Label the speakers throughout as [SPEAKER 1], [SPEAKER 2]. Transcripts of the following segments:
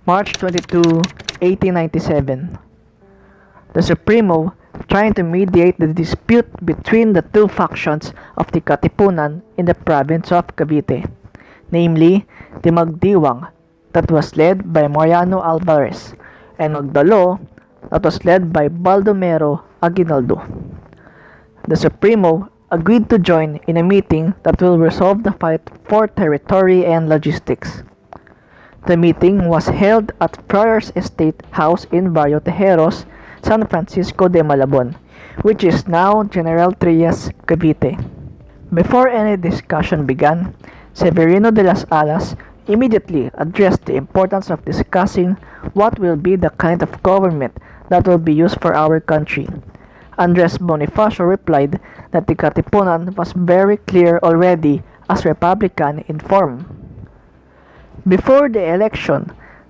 [SPEAKER 1] March 22, 1897. The Supremo, trying to mediate the dispute between the two factions of the Katipunan in the province of Cavite, namely the Magdiwang, that was led by Mariano Alvarez, and Magdalo, that was led by Baldomero Aguinaldo. The Supremo agreed to join in a meeting that will resolve the fight for territory and logistics. The meeting was held at Prior's Estate House in Barrio Tejeros, San Francisco de Malabon, which is now General Trias, Cavite. Before any discussion began, Severino de las Alas immediately addressed the importance of discussing what will be the kind of government that will be used for our country. Andres Bonifacio replied that the Katipunan was very clear already as Republican in form. Before the election,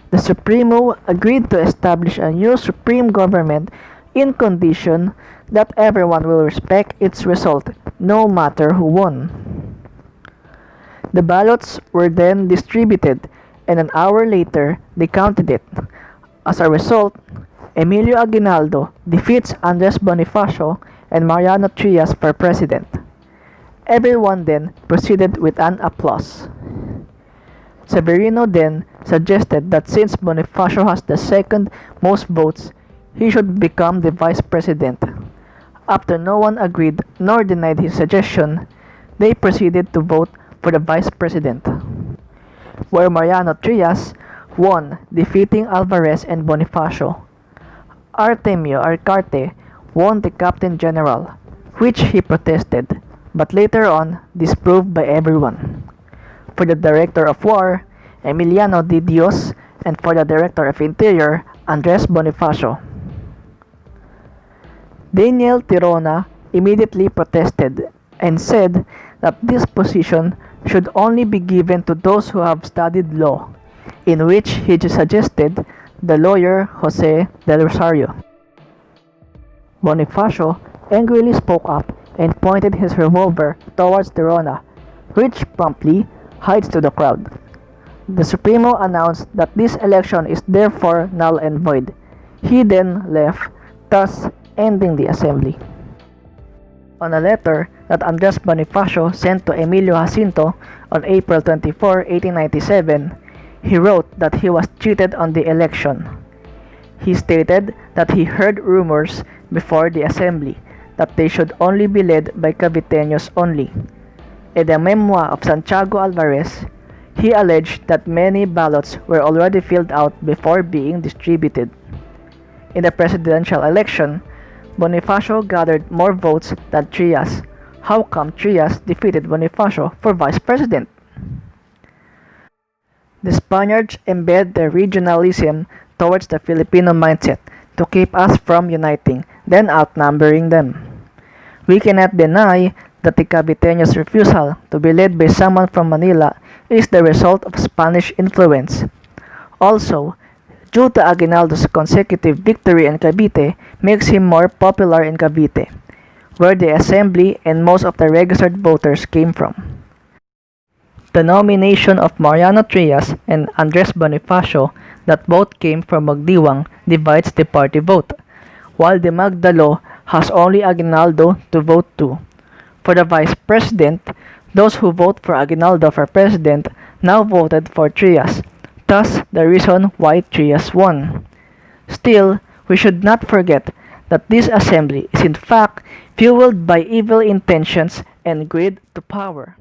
[SPEAKER 1] the Supremo agreed to establish a new supreme government in condition that everyone will respect its result, no matter who won. The ballots were then distributed, and an hour later they counted it. As a result, Emilio Aguinaldo defeats Andres Bonifacio and Mariano Trias for president. Everyone then proceeded with an applause. Severino then suggested that since Bonifacio has the second most votes, he should become the vice president. After no one agreed nor denied his suggestion, they proceeded to vote for the vice president, where Mariano Trias won, defeating Alvarez and Bonifacio. Artemio Arcarte won the captain general, which he protested, but later on disproved by everyone. For the Director of War, Emiliano de Dios, and for the Director of Interior, Andres Bonifacio. Daniel Tirona immediately protested and said that this position should only be given to those who have studied law, in which he suggested the lawyer Jose del Rosario. Bonifacio angrily spoke up and pointed his revolver towards Tirona, which promptly hides to the crowd. The Supremo announced that this election is therefore null and void. He then left, thus ending the assembly. On a letter that Andres Bonifacio sent to Emilio Jacinto on April 24, 1897, he wrote that he was cheated on the election. He stated that he heard rumors before the assembly that they should only be led by Caviteños only. In the memoir of Santiago Alvarez, he alleged that many ballots were already filled out before being distributed. In the presidential election, Bonifacio gathered more votes than Trias. How come Trias defeated Bonifacio for vice president? The Spaniards embed their regionalism towards the Filipino mindset to keep us from uniting, then outnumbering them. We cannot deny that the Caviteños' refusal to be led by someone from Manila is the result of Spanish influence. Also, due to Aguinaldo's consecutive victory in Cavite makes him more popular in Cavite, where the assembly and most of the registered voters came from. The nomination of Mariano Trias and Andres Bonifacio, that both came from Magdiwang, divides the party vote, while the Magdalo has only Aguinaldo to vote to. For the vice president, those who vote for Aguinaldo for president now voted for Trias, thus the reason why Trias won. Still, we should not forget that this assembly is in fact fueled by evil intentions and greed to power.